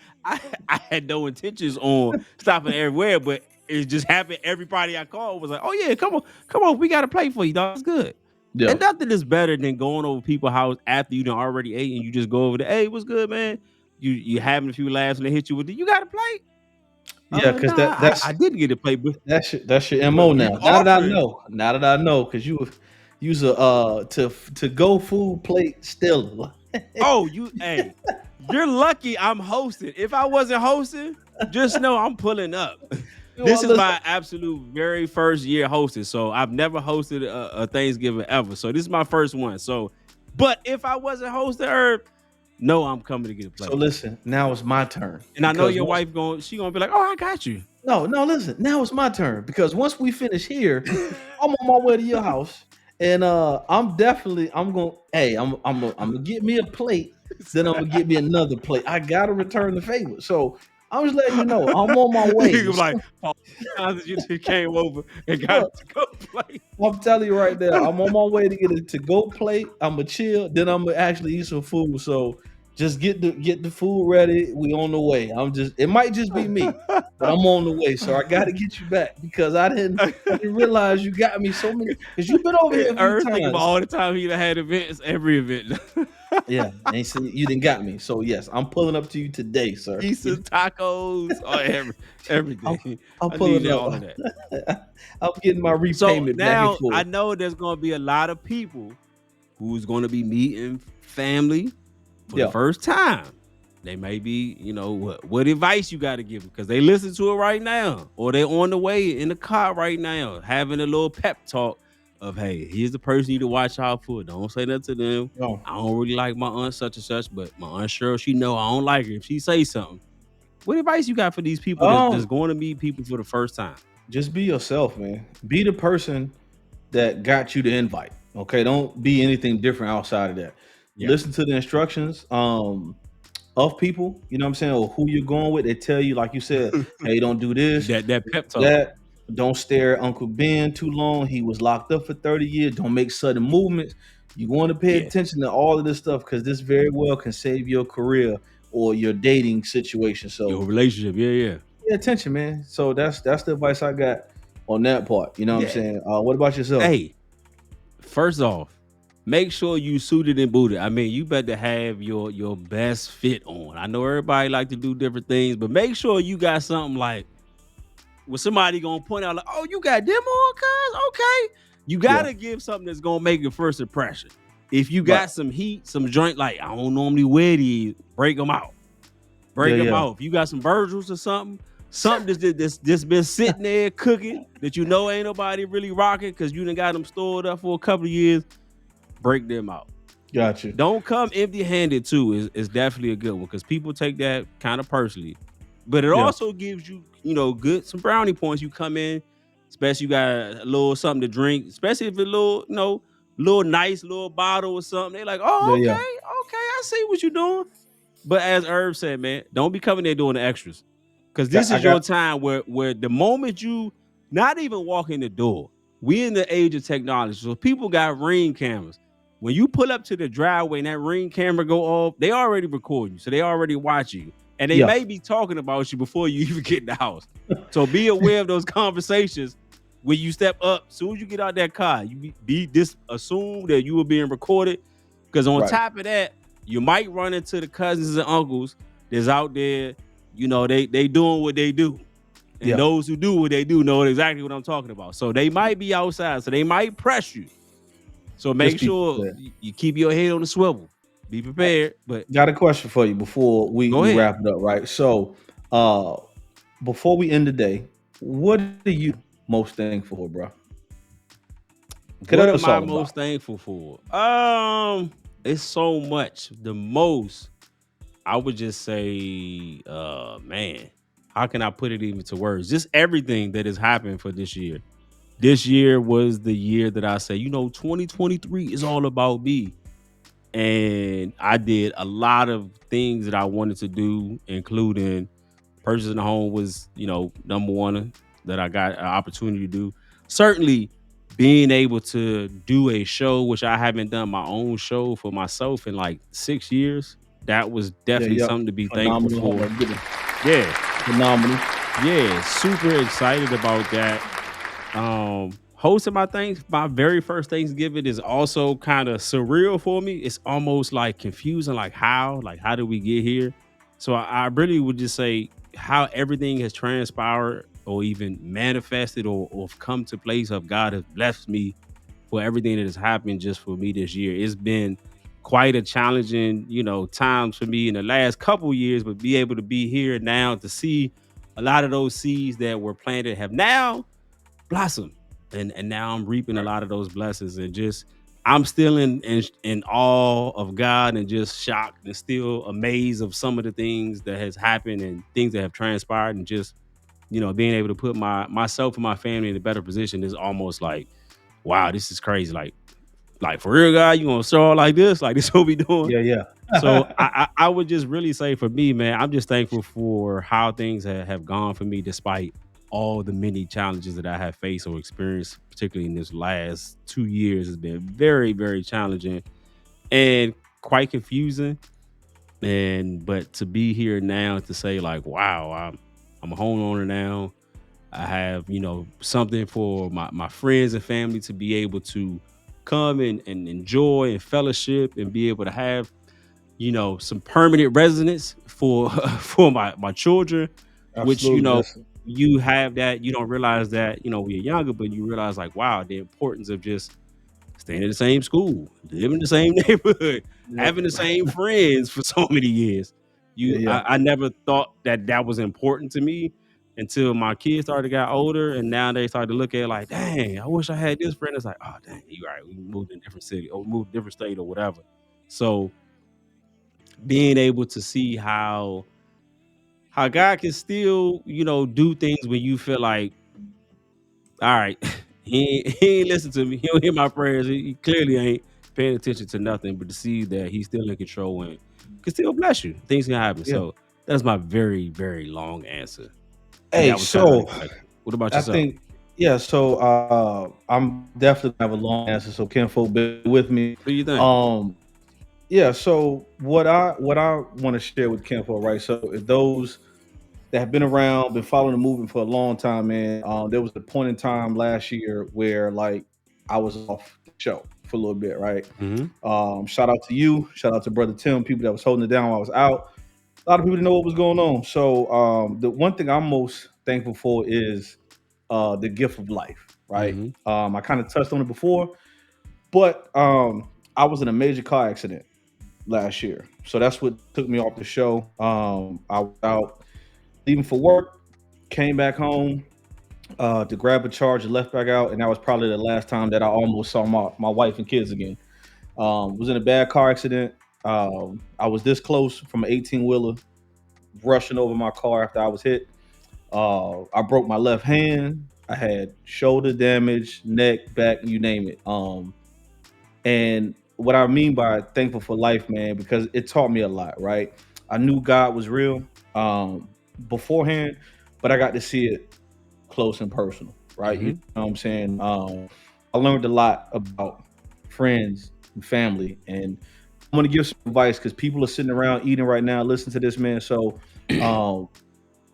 I had no intentions on stopping everywhere, but it just happened. Everybody I called was like, "Oh yeah, come on, we got a plate for you, dog. It's good." Yeah. And nothing is better than going over people's house after you done already ate and you just go over there. Hey, what's good, man? You having a few laughs and they hit you with you got a plate? Yeah, because Nah, I that's didn't get a plate, that's your but MO you now. offered. Now that I know, because you's a to go food plate stiller. Oh, you're lucky I'm hosting. If I wasn't hosting, just know I'm pulling up. You This know, is listen, my absolute very first year hosting. So I've never hosted a Thanksgiving ever. So this is my first one. So, but if I wasn't hosting her, no, I'm coming to get a so plate. listen, now it's my turn And I know because your once wife she gonna be like, oh, I got you. no, listen, now it's my turn because once we finish here, I'm on my way to your house, and I'm gonna hey I'm gonna get me a plate, then I'm gonna get me another plate. I gotta return the favor, so I'm just letting you know I'm on my way. You like, oh, times that you just came over and got Look, it to go plate. I'm telling you right there, I'm on my way to get a to go plate. I'm gonna chill, then I'm gonna actually eat some food. So just get the food ready. We on the way. It might just be me, but I'm on the way. So I got to get you back because I didn't realize you got me so many because you've been over here a few Earth think about times. all the time he done had events, every event. Yeah, and see, you didn't got me. So yes, I'm pulling up to you today, sir. Pizza, tacos, I'm, everything. I'm I need pulling all of that. up. I'm getting my So repayment back and now I forth. know there's gonna be a lot of people who's gonna be meeting family for the Yeah, first time. They may be, what advice you got to give them because they listen to it right now, or they're on the way in the car right now, having a little pep talk of, hey, here's the person you need to watch out for. Don't say that to them. no. I don't really like my aunt such and such, but my aunt Cheryl, she know I don't like her if she say something. What advice you got for these people that's Um, going to meet people for the first time? just be yourself, man. Be the person that got you the invite. Okay, don't be anything different outside of that. Yeah, Listen to the instructions of people. You know what I'm saying, or who you're going with. They tell you, like you said, hey, don't do this, that don't pep do talk. that. Don't stare at Uncle Ben too long. He was locked up for 30 years. Don't make sudden movements. You want to pay Yeah, attention to all of this stuff because this very well can save your career or your dating situation. So your relationship. Yeah, pay attention, man. So that's the advice I got on that part. You know what I'm yeah. saying? What about yourself? Hey, first off, make sure you suited and booted. I mean, you better have your best fit on. I know everybody like to do different things, but make sure you got something like when somebody gonna point out like, oh, you got them on, cuz okay. You Yeah, gotta give something that's gonna make a first impression. If you right. got some heat, some joint like I don't normally wear these, break them out. Yeah, Break them yeah. out. If you got some Virgils or something that's been sitting there cooking that you know ain't nobody really rocking because you done got them stored up for a couple of years, break them out. Got you. Don't come empty-handed too. Is definitely a good one because people take that kind of personally. But it Yeah, also gives you, good some brownie points. You come in, especially you got a little something to drink, especially if it's a little, little nice little bottle or something. They like, oh, yeah, okay, yeah. I see what you're doing. But as Herb said, man, don't be coming there doing the extras. Cause this I is your got time where the moment you not even walk in the door, we in the age of technology. So people got ring cameras. When you pull up to the driveway and that ring camera go off, they already record you. So they already watch you. And they yeah, may be talking about you before you even get in the house. So be aware of those conversations when you step up. As soon as you get out that car, you be this assume that you are being recorded. Because on right. top of that, you might run into the cousins and uncles that's out there. They doing what they do. And Yeah. those who do what they do know exactly what I'm talking about. So they might be outside. So they might press you. So make Just be sure prepared. you keep your head on the swivel. Be prepared. But Got a question for you before go we ahead. wrap it up, right? So uh before we end the day, what are you most thankful for, bro? Cause What that's what am it's I all about. most thankful for? It's so much. The most I would just say, man, how can I put it even to words? Just everything that has happened for this year. This year was the year that I say, 2023 is all about me. And I did a lot of things that I wanted to do, including purchasing a home was, number one that I got an opportunity to do. Certainly being able to do a show, which I haven't done my own show for myself in like 6 years. That was Yeah, definitely yep. something to be thankful Phenomenal. Hold for. on, get it. Yeah, Phenomenal. yeah, super excited about that. Hosting my very first Thanksgiving is also kind of surreal for me. It's almost like confusing, like how did we get here? So I really would just say how everything has transpired or even manifested or come to place of God has blessed me for everything that has happened just for me this year. It's been quite a challenging, times for me in the last couple years, but be able to be here now to see a lot of those seeds that were planted have now blossomed. And now I'm reaping a Right. lot of those blessings and just I'm still in awe of God and just shocked and still amazed of some of the things that has happened and things that have transpired and just being able to put myself and my family in a better position is almost like wow, this is crazy. Like for real, guy, you gonna start like this? Like this what we doing? Yeah, yeah. So I would just really say for me, man, I'm just thankful for how things have gone for me despite all the many challenges that I have faced or experienced, particularly in this last 2 years. Has been very, very challenging and quite confusing. And but to be here now to say like, wow, I'm a homeowner now. I have, something for my friends and family to be able to come and enjoy and fellowship and be able to have, some permanent residence for for my children, which, Absolutely. That's you have that, you don't realize that, when you're younger, but you realize like, wow, the importance of just staying in the same school, living in the same neighborhood, yep. having the same friends for so many years. Yeah, yeah. I never thought that that was important to me until my kids started to get older, and now they started to look at it like, dang, I wish I had this friend. It's like, oh, dang, you right. We moved in a different city or moved a different state or whatever. So being able to see how God can still, do things when you feel like, all right, he ain't listen to me. He don't hear my prayers. He clearly ain't paying attention to nothing, but to see that he's still in control and can still bless you. Things can happen. Yeah. So that's my very, very long answer. But Hey, that was kind of so unexpected. What about I yourself? think yeah, so I'm definitely gonna have a long answer, so Kenfo bear with me. What do you think? Um yeah, so what I want to share with Kenfo, right? So if those that have been around, been following the movement for a long time, man. There was a point in time last year where like I was off the show for a little bit, right? Hmm. Shout out to you, shout out to Brother Tim, people that was holding it down while I was out. A lot of people didn't know what was going on. So the one thing I'm most thankful for is the gift of life, right? Hmm. I kind of touched on it before, but I was in a major car accident last year. So that's what took me off the show. I was out leaving for work, came back home to grab a charger, left back out, and that was probably the last time that I almost saw my wife and kids again. Was in a bad car accident. I was this close from an 18 wheeler rushing over my car after I was hit. I broke my left hand. I had shoulder damage, neck, back, you name it. And what I mean by thankful for life, man, because it taught me a lot, right? I knew God was real beforehand, but I got to see it close and personal, right? You Hmm. know what I'm saying? I learned a lot about friends and family, and I'm gonna give some advice because people are sitting around eating right now. Listen to this, man. So, um,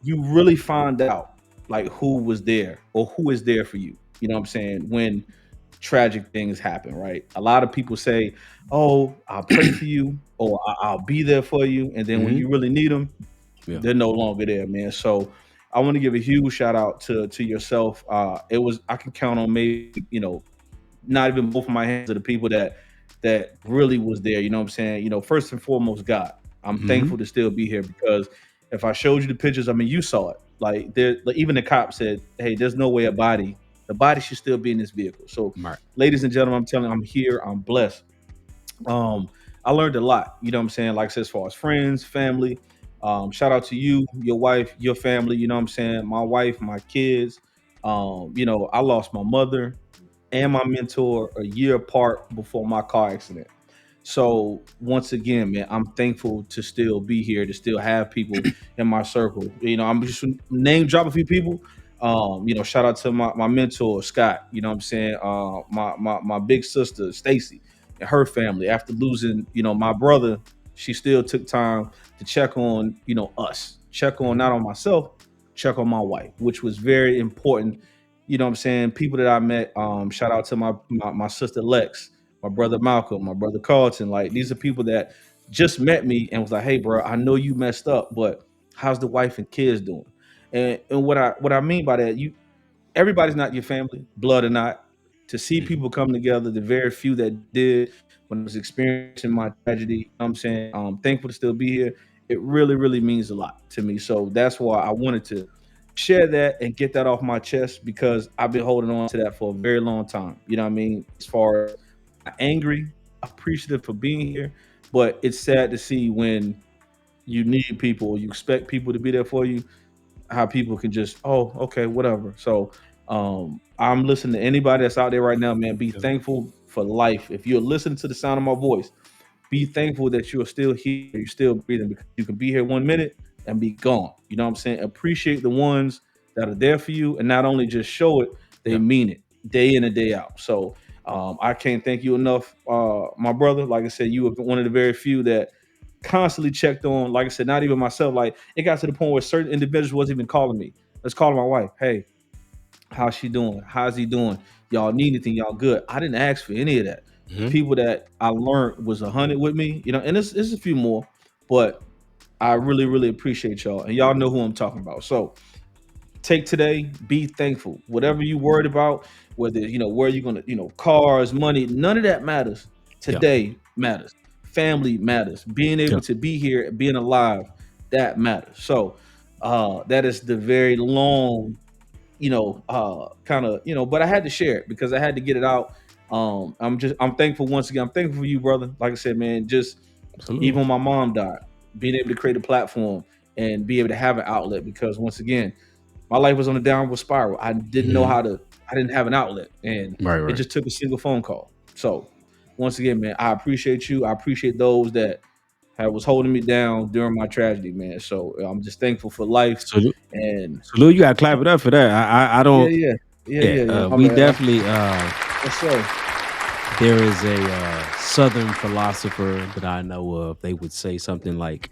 you really find out like who was there or who is there for you. You know what I'm saying? When tragic things happen, right? A lot of people say, "Oh, I'll pray for you," or "I'll be there for you," and then when Hmm. you really need them, Yeah. they're no longer there, man. So I want to give a huge shout out to yourself. It was I can count on maybe not even both of my hands of the people that really was there. You know what I'm saying? First and foremost, God. I'm Hmm. thankful to still be here because if I showed you the pictures, I mean, you saw it. Like there, like, even the cop said, "Hey, there's no way the body should still be in this vehicle." So, Right. ladies and gentlemen, I'm telling you, I'm here. I'm blessed. Um, I learned a lot. You know what I'm saying? Like I said, as far as friends, family. Shout out to you, your wife, your family. You know what I'm saying? My wife, my kids. I lost my mother and my mentor a year apart before my car accident. So once again, man, I'm thankful to still be here, to still have people in my circle. I'm just name drop a few people. Shout out to my mentor, Scott. You know what I'm saying? My big sister, Stacy, and her family. After losing, my brother she still took time to check on, us, check on not on myself, check on my wife, which was very important. You know what I'm saying? People that I met, shout out to my sister Lex, my brother Malcolm, my brother Carlton. Like, these are people that just met me and was like, hey, bro, I know you messed up, but how's the wife and kids doing? And what I mean by that, everybody's not your family, blood or not. To see Mhm. people come together, the very few that did when I was experiencing my tragedy, you know what I'm saying, thankful to still be here. It really, really means a lot to me. So that's why I wanted to share that and get that off my chest, because I've been holding on to that for a very long time. You know what I mean? As far as not angry, appreciative for being here, but it's sad to see when you need people, you expect people to be there for you, how people can just, oh, okay, whatever. So I'm listening to anybody that's out there right now, man. Be Yeah. thankful for life. If you're listening to the sound of my voice, be thankful that you're still here, you're still breathing, because you can be here 1 minute and be gone. You know what I'm saying? Appreciate the ones that are there for you, and not only just show it, they Yeah. mean it day in and day out. So I can't thank you enough, my brother. Like I said, you were one of the very few that constantly checked on. Like I said, not even myself. Like, it got to the point where certain individuals wasn't even calling me. Let's call my wife. Hey, how's she doing? How's he doing? Y'all need anything? Y'all good? I didn't ask for any of that. The Mhm. people that I learned was 100 with me, and it's a few more, but I really, really appreciate y'all, and y'all know who I'm talking about. So take today, be thankful. Whatever you worried about, whether where you're gonna, cars, money, none of that matters. Yeah. Today matters. Family matters. Being Yeah. able to be here, being alive, that matters. So that is the very long, kind of, but I had to share it because I had to get it out. I'm thankful once again. I'm thankful for you, brother. Like I said, man, just Absolutely. even when my mom died, being able to create a platform and be able to have an outlet, because once again, my life was on a downward spiral. I didn't know Mhm. how to. I didn't have an outlet, and Right. it Right. just took a single phone call. So, once again, man, I appreciate you. I appreciate those that was holding me down during my tragedy, man. So I'm just thankful for life, So, and Lou, you gotta clap it up for that. I yeah, don't. yeah, yeah, Yeah. yeah, yeah. My We bad. definitely. Yes, sir. There is a Southern philosopher that I know of. They would say something like,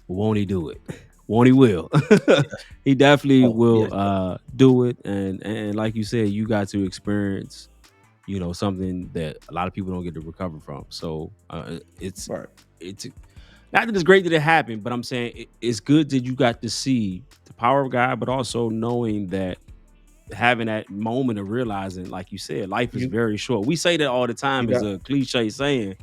"Won't he do it? Won't he will?" Yes. He definitely Oh, will yes, sir. do it. And like you said, you got to experience, something that a lot of people don't get to recover from. So Right. it's not that it's great that it happened, but I'm saying it's good that you got to see the power of God, but also knowing that, having that moment of realizing, like you said, life is You very short. We say that all the you time as got a cliche saying,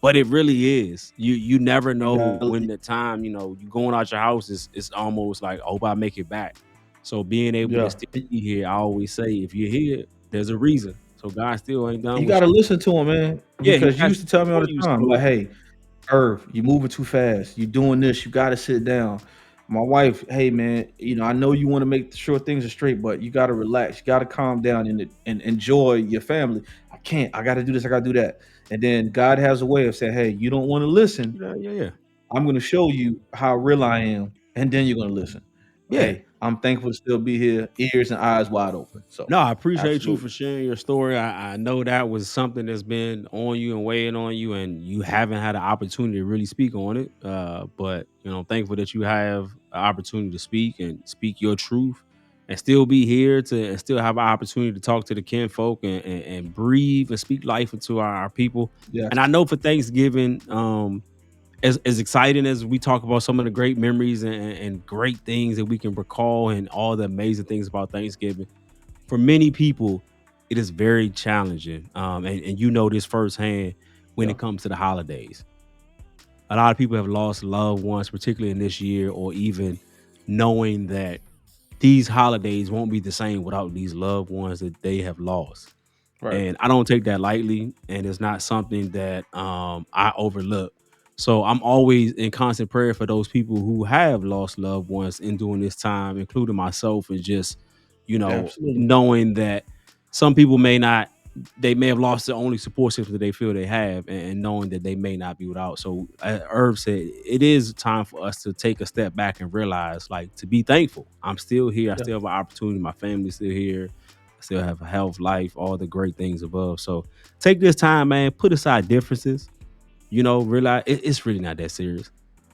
but it really is. You never you know got when the time, you going out your house is, it's almost like, I hope I make it back. So being able to yeah. still be here, I always say, if you're here, there's a reason. So God still ain't done You with got to you. listen to him, man, Yeah, he because you has used to tell me all for the you. time, like, So hey, Irv, you moving too fast. You doing this. You got to sit down. My wife, hey man, I know you want to make sure things are straight, but you got to relax. You got to calm down and enjoy your family. I can't. I got to do this. I got to do that. And then God has a way of saying, hey, you don't want to listen. yeah, yeah, yeah. I'm going to show you how real I am, and then you're going to listen. But Yeah. hey, I'm thankful to still be here, ears and eyes wide open. So, No, I appreciate you absolutely. for sharing your story. I know that was something that's been on you and weighing on you, and you haven't had an opportunity to really speak on it. But thankful that you have an opportunity to speak and speak your truth, and still be here to, and still have an opportunity to talk to the kinfolk and breathe and speak life into our people. And I Yes. know for Thanksgiving, as exciting as we talk about some of the great memories and great things that we can recall and all the amazing things about Thanksgiving, for many people, it is very challenging. And you know this firsthand when Yeah. it comes to the holidays. A lot of people have lost loved ones, particularly in this year, or even knowing that these holidays won't be the same without these loved ones that they have lost. Right. And I don't take that lightly, and it's not something that I overlook. So I'm always in constant prayer for those people who have lost loved ones in during this time, including myself, and just Absolutely. knowing that some people may not, they may have lost the only support system that they feel they have, and knowing that they may not be without. So Irv said, it is time for us to take a step back and realize, like, to be thankful. I'm still here. I Yeah. still have an opportunity. My family's still here. I still have a health, life, all the great things above. So take this time, man. Put aside differences. realize it's really not that serious.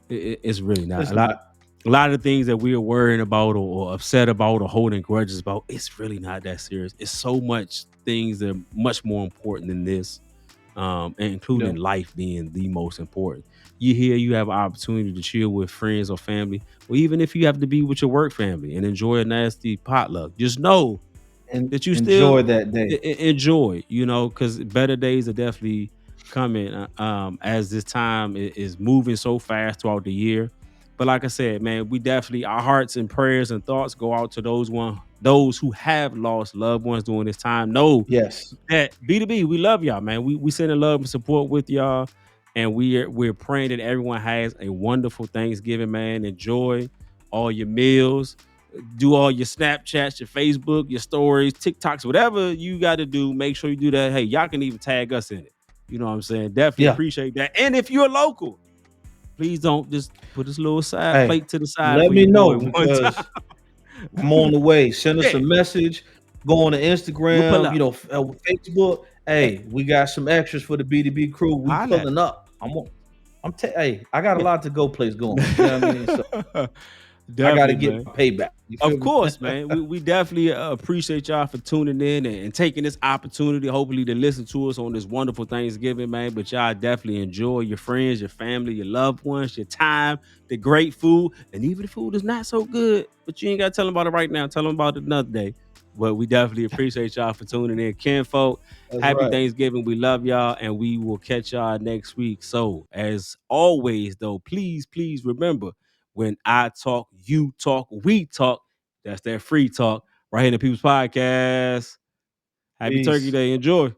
It's really not. It's not. A lot of the things that we are worrying about or upset about or holding grudges about, it's really not that serious. It's so much things that are much more important than this, and Yeah. including life being the most important. You have an opportunity to chill with friends or family, or even if you have to be with your work family and enjoy a nasty potluck, just know And that you enjoy still that day. enjoy, because better days are definitely coming, as this time is moving so fast throughout the year. But like I said, man, we definitely, our hearts and prayers and thoughts go out to those who have lost loved ones during this time. Know Yes. that B2B, we love y'all, man. We sending love and support with y'all, and we're praying that everyone has a wonderful Thanksgiving, man. Enjoy all your meals, do all your Snapchats, your Facebook, your stories, TikToks, whatever you got to do. Make sure you do that. Hey, y'all can even tag us in it. You know what I'm saying? Definitely Yeah. appreciate that. And if you're local, please don't just put this little side Hey, plate to the side let for me your know boy one time. because I'm on the way. Send us Yeah, a message. Go on to we'll pull Instagram, up. Facebook. Yeah, Hey, we got some extras for the B2B crew. We holla at pulling up. Hey, I got a me. lot to go place going. You know what I mean? So Yeah. I got to Definitely, get man. my payback. You feel Of me? course, man. We definitely appreciate y'all for tuning in and taking this opportunity, hopefully, to listen to us on this wonderful Thanksgiving, man. But y'all definitely enjoy your friends, your family, your loved ones, your time, the great food. And even the food is not so good, but you ain't got to tell them about it right now. Tell them about it another day. But we definitely appreciate y'all for tuning in. Kinfolk, That's happy right. Thanksgiving. We love y'all, and we will catch y'all next week. So, as always, though, please, please remember, when I talk, you talk, we talk. That's that free talk right here in the People's Podcast. Happy Turkey Peace. Day. Enjoy.